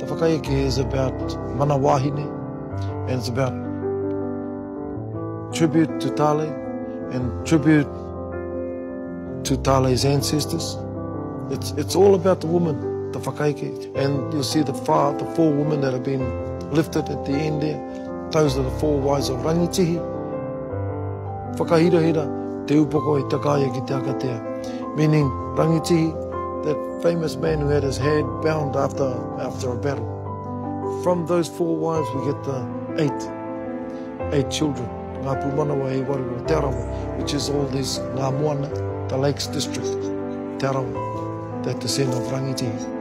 Whakaeke is about mana wahine, and it's about tribute to Tale and tribute to Tale's ancestors. It's all about the woman, the whakaeke, and you'll see the four women that have been lifted at the end there. Those are the four wives of Rangitihi. Whakahirahira, te upoko i takaya ki te akatea, meaning Rangitihi, that famous man who had his head bound after a battle. From those four wives we get the eight children. Ngā Pūmanawa I Ōrehu, Te Arawa, which is all these Ngā Moana, the Lakes District, Te Arawa, that descend of Rangitihi.